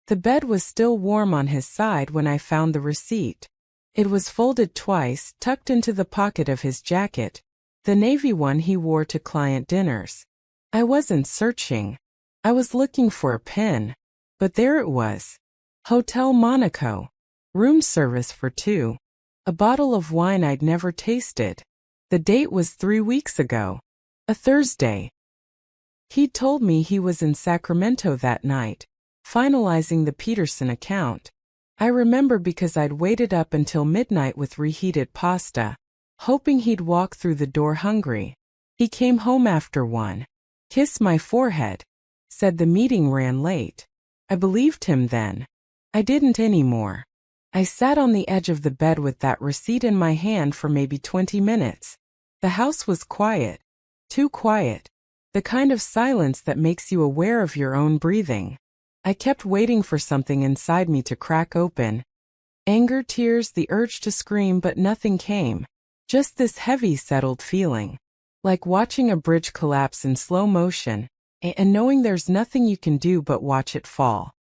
The bed was still warm on his side when I found the receipt. It was folded twice, tucked into the pocket of his jacket, the navy one he wore to client dinners. I wasn't searching. I was looking for a pen. But there it was. Hotel Monaco. Room service for two. A bottle of wine I'd never tasted. The date was 3 weeks ago. A Thursday. He'd told me he was in Sacramento that night, finalizing the Peterson account. I remember because I'd waited up until midnight with reheated pasta, hoping he'd walk through the door hungry. He came home after 1. Kissed my forehead. Said the meeting ran late. I believed him then. I didn't anymore. I sat on the edge of the bed with that receipt in my hand for maybe 20 minutes. The house was quiet. Too quiet. The kind of silence that makes you aware of your own breathing. I kept waiting for something inside me to crack open. Anger, tears, the urge to scream, but nothing came. Just this heavy, settled feeling. Like watching a bridge collapse in slow motion, and knowing there's nothing you can do but watch it fall.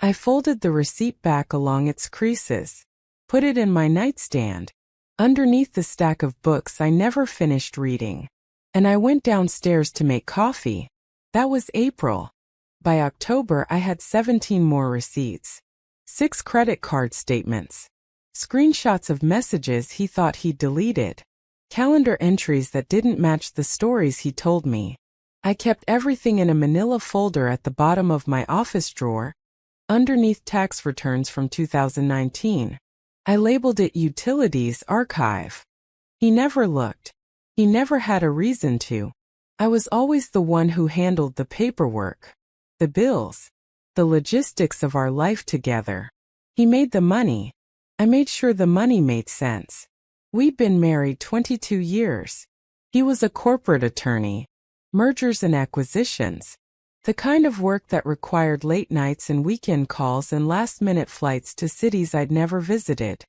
I folded the receipt back along its creases, put it in my nightstand, underneath the stack of books I never finished reading. And I went downstairs to make coffee. That was April. By October I had 17 more receipts. 6 credit card statements. Screenshots of messages he thought he'd deleted. Calendar entries that didn't match the stories he told me. I kept everything in a manila folder at the bottom of my office drawer, underneath tax returns from 2019. I labeled it Utilities Archive. He never looked. He never had a reason to. I was always the one who handled the paperwork, the bills, the logistics of our life together. He made the money. I made sure the money made sense. We'd been married 22 years. He was a corporate attorney. Mergers and acquisitions. The kind of work that required late nights and weekend calls and last-minute flights to cities I'd never visited.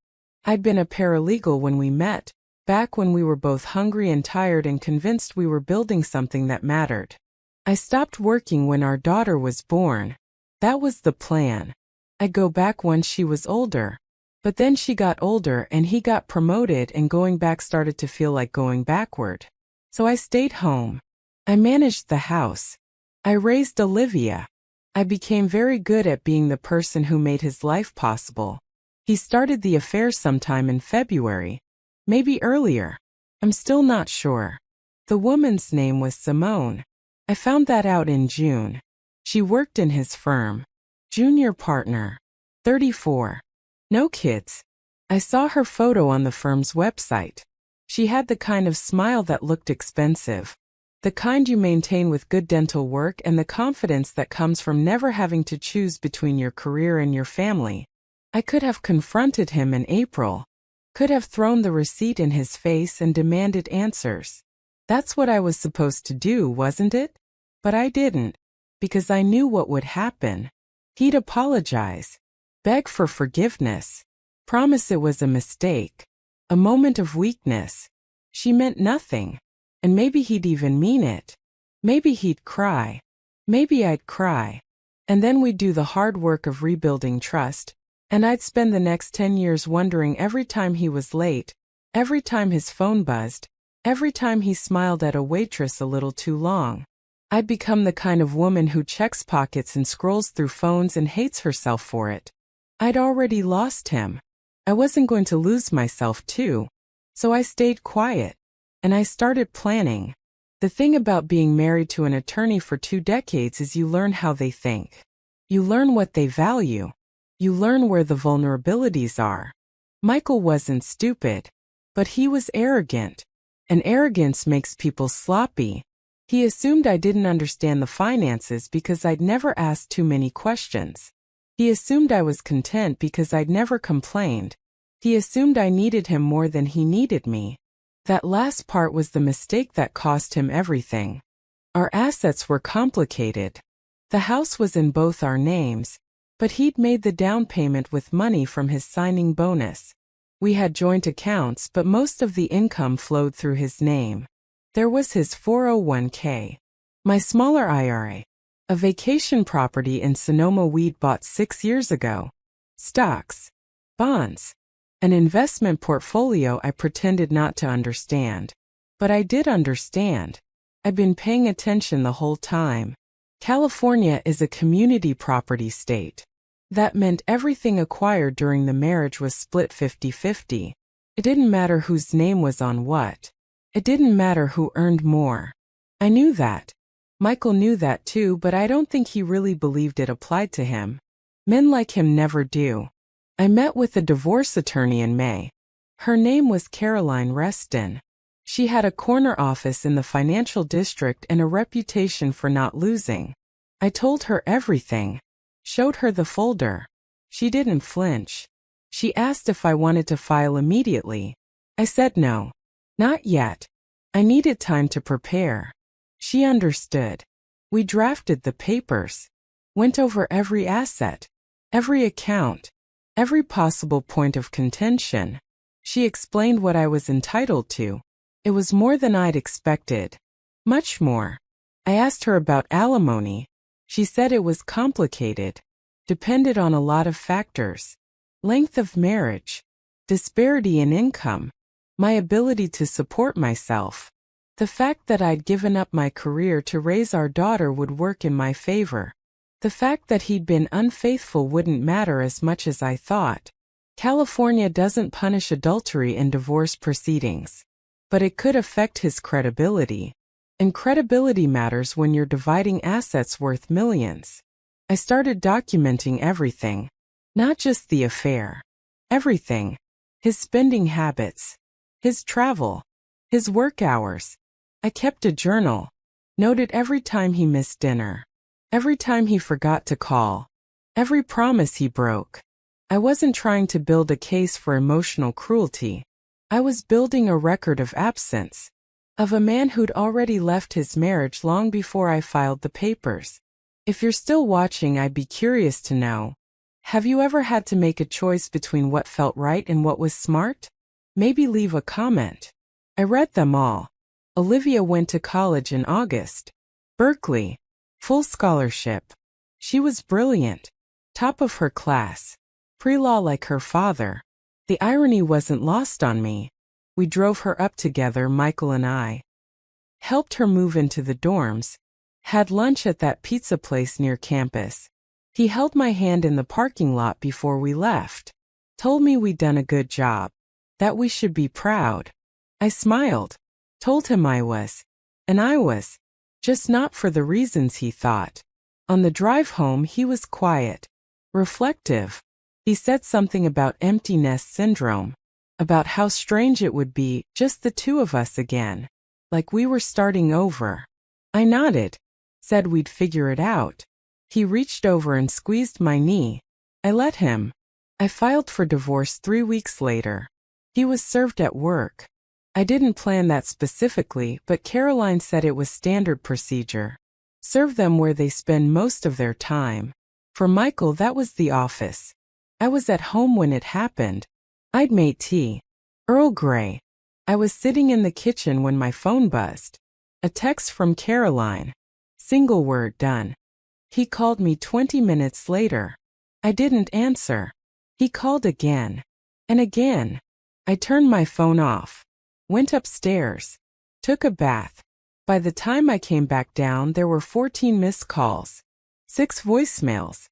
I'd been a paralegal when we met, back when we were both hungry and tired and convinced we were building something that mattered. I stopped working when our daughter was born. That was the plan. I'd go back once she was older. But then she got older and he got promoted and going back started to feel like going backward. So I stayed home. I managed the house. I raised Olivia. I became very good at being the person who made his life possible. He started the affair sometime in February. Maybe earlier. I'm still not sure. The woman's name was Simone. I found that out in June. She worked in his firm. Junior partner. 34. No kids. I saw her photo on the firm's website. She had the kind of smile that looked expensive. The kind you maintain with good dental work and the confidence that comes from never having to choose between your career and your family. I could have confronted him in April. Could have thrown the receipt in his face and demanded answers. That's what I was supposed to do, wasn't it? But I didn't. Because I knew what would happen. He'd apologize. Beg for forgiveness. Promise it was a mistake. A moment of weakness. She meant nothing. And maybe he'd even mean it. Maybe he'd cry. Maybe I'd cry. And then we'd do the hard work of rebuilding trust, and I'd spend the next 10 years wondering every time he was late, every time his phone buzzed, every time he smiled at a waitress a little too long. I'd become the kind of woman who checks pockets and scrolls through phones and hates herself for it. I'd already lost him. I wasn't going to lose myself too. So I stayed quiet. And I started planning. The thing about being married to an attorney for 2 decades is you learn how they think. You learn what they value. You learn where the vulnerabilities are. Michael wasn't stupid, but he was arrogant. And arrogance makes people sloppy. He assumed I didn't understand the finances because I'd never asked too many questions. He assumed I was content because I'd never complained. He assumed I needed him more than he needed me. That last part was the mistake that cost him everything. Our assets were complicated. The house was in both our names, but he'd made the down payment with money from his signing bonus. We had joint accounts, but most of the income flowed through his name. There was his 401k. My smaller IRA. A vacation property in Sonoma we'd bought 6 years ago. Stocks. Bonds. An investment portfolio I pretended not to understand. But I did understand. I'd been paying attention the whole time. California is a community property state. That meant everything acquired during the marriage was split 50-50. It didn't matter whose name was on what. It didn't matter who earned more. I knew that. Michael knew that too, but I don't think he really believed it applied to him. Men like him never do. I met with a divorce attorney in May. Her name was Caroline Reston. She had a corner office in the financial district and a reputation for not losing. I told her everything. Showed her the folder. She didn't flinch. She asked if I wanted to file immediately. I said no. Not yet. I needed time to prepare. She understood. We drafted the papers. Went over every asset, every account, every possible point of contention. She explained what I was entitled to. It was more than I'd expected. Much more. I asked her about alimony. She said it was complicated. Depended on a lot of factors. Length of marriage. Disparity in income. My ability to support myself. The fact that I'd given up my career to raise our daughter would work in my favor. The fact that he'd been unfaithful wouldn't matter as much as I thought. California doesn't punish adultery in divorce proceedings. But it could affect his credibility. And credibility matters when you're dividing assets worth millions. I started documenting everything. Not just the affair. Everything. His spending habits. His travel. His work hours. I kept a journal. Noted every time he missed dinner. Every time he forgot to call. Every promise he broke. I wasn't trying to build a case for emotional cruelty. I was building a record of absence. Of a man who'd already left his marriage long before I filed the papers. If you're still watching, I'd be curious to know. Have you ever had to make a choice between what felt right and what was smart? Maybe leave a comment. I read them all. Olivia went to college in August. Berkeley. Full scholarship. She was brilliant. Top of her class. Pre-law like her father. The irony wasn't lost on me. We drove her up together, Michael and I. Helped her move into the dorms. Had lunch at that pizza place near campus. He held my hand in the parking lot before we left. Told me we'd done a good job. That we should be proud. I smiled. Told him I was. And I was. Just not for the reasons he thought. On the drive home he was quiet. Reflective. He said something about empty nest syndrome. About how strange it would be, just the two of us again. Like we were starting over. I nodded. Said we'd figure it out. He reached over and squeezed my knee. I let him. I filed for divorce 3 weeks later. He was served at work. I didn't plan that specifically, but Caroline said it was standard procedure. Serve them where they spend most of their time. For Michael, that was the office. I was at home when it happened. I'd made tea. Earl Grey. I was sitting in the kitchen when my phone buzzed. A text from Caroline. Single word done. He called me 20 minutes later. I didn't answer. He called again. And again. I turned my phone off. Went upstairs. Took a bath. By the time I came back down, there were 14 missed calls. 6 voicemails.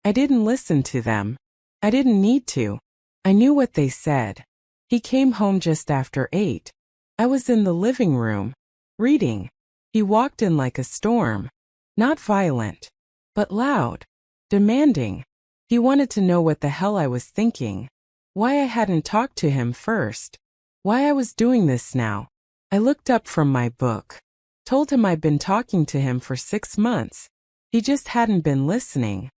I didn't listen to them. I didn't need to. I knew what they said. He came home just after 8. I was in the living room. Reading. He walked in like a storm. Not violent. But loud. Demanding. He wanted to know what the hell I was thinking. Why I hadn't talked to him first. Why I was doing this now. I looked up from my book. Told him I'd been talking to him for 6 months. He just hadn't been listening.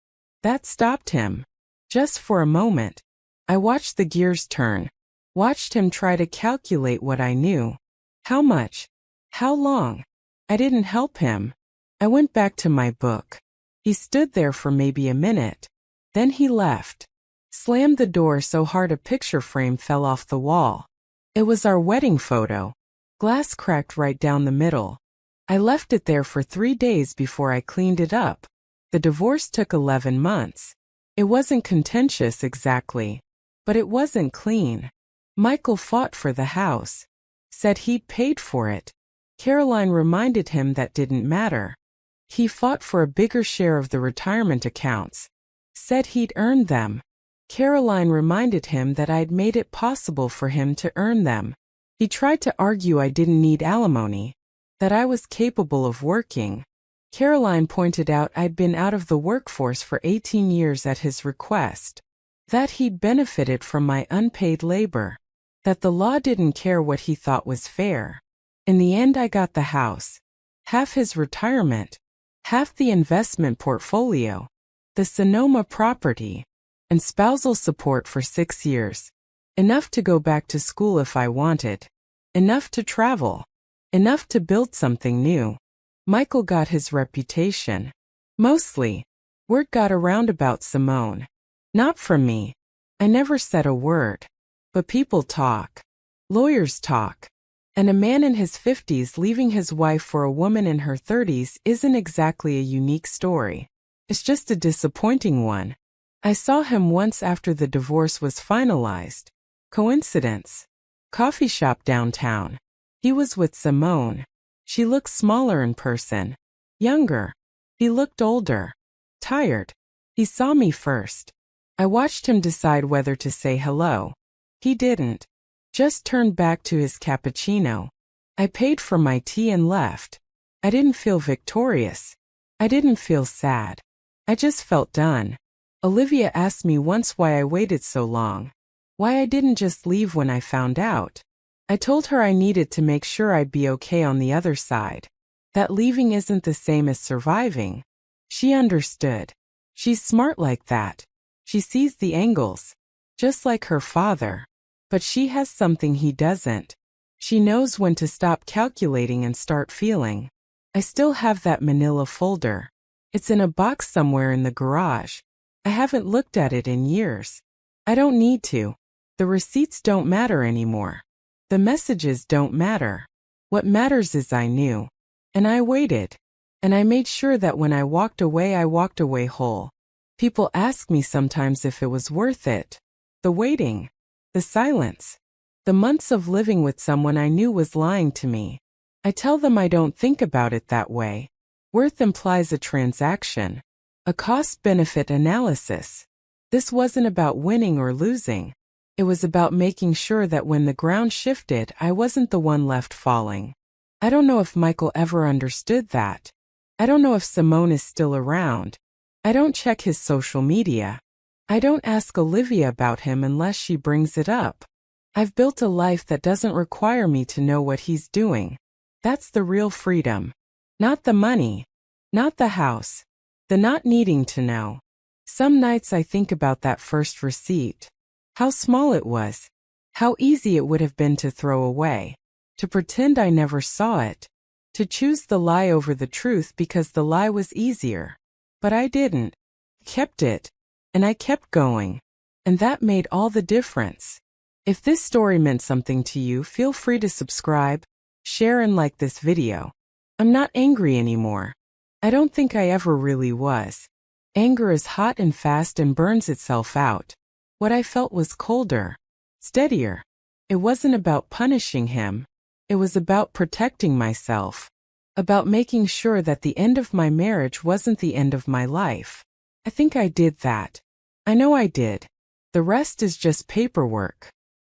That stopped him. Just for a moment. I watched the gears turn. Watched him try to calculate what I knew. How much? How long? I didn't help him. I went back to my book. He stood there for maybe a minute. Then he left. Slammed the door so hard a picture frame fell off the wall. It was our wedding photo. Glass cracked right down the middle. I left it there for 3 days before I cleaned it up. The divorce took 11 months. It wasn't contentious exactly, but it wasn't clean. Michael fought for the house. Said he'd paid for it. Caroline reminded him that didn't matter. He fought for a bigger share of the retirement accounts. Said he'd earned them. Caroline reminded him that I'd made it possible for him to earn them. He tried to argue I didn't need alimony, that I was capable of working. Caroline pointed out I'd been out of the workforce for 18 years at his request, that he'd benefited from my unpaid labor, that the law didn't care what he thought was fair. In the end, I got the house, half his retirement, half the investment portfolio, the Sonoma property, and spousal support for 6 years. Enough to go back to school if I wanted. Enough to travel. Enough to build something new. Michael got his reputation. Mostly. Word got around about Simone. Not from me. I never said a word. But people talk. Lawyers talk. And a man in his 50s leaving his wife for a woman in her 30s isn't exactly a unique story. It's just a disappointing one. I saw him once after the divorce was finalized. Coincidence. Coffee shop downtown. He was with Simone. She looked smaller in person. Younger. He looked older. Tired. He saw me first. I watched him decide whether to say hello. He didn't. Just turned back to his cappuccino. I paid for my tea and left. I didn't feel victorious. I didn't feel sad. I just felt done. Olivia asked me once why I waited so long. Why I didn't just leave when I found out. I told her I needed to make sure I'd be okay on the other side. That leaving isn't the same as surviving. She understood. She's smart like that. She sees the angles. Just like her father. But she has something he doesn't. She knows when to stop calculating and start feeling. I still have that manila folder. It's in a box somewhere in the garage. I haven't looked at it in years. I don't need to. The receipts don't matter anymore. The messages don't matter. What matters is I knew. And I waited. And I made sure that when I walked away whole. People ask me sometimes if it was worth it. The waiting. The silence. The months of living with someone I knew was lying to me. I tell them I don't think about it that way. Worth implies a transaction. A cost-benefit analysis. This wasn't about winning or losing. It was about making sure that when the ground shifted, I wasn't the one left falling. I don't know if Michael ever understood that. I don't know if Simone is still around. I don't check his social media. I don't ask Olivia about him unless she brings it up. I've built a life that doesn't require me to know what he's doing. That's the real freedom. Not the money. Not the house. The not needing to know. Some nights I think about that first receipt. How small it was. How easy it would have been to throw away. To pretend I never saw it. To choose the lie over the truth because the lie was easier. But I didn't. Kept it. And I kept going. And that made all the difference. If this story meant something to you, feel free to subscribe, share and like this video. I'm not angry anymore. I don't think I ever really was. Anger is hot and fast and burns itself out. What I felt was colder, steadier. It wasn't about punishing him. It was about protecting myself. About making sure that the end of my marriage wasn't the end of my life. I think I did that. I know I did. The rest is just paperwork.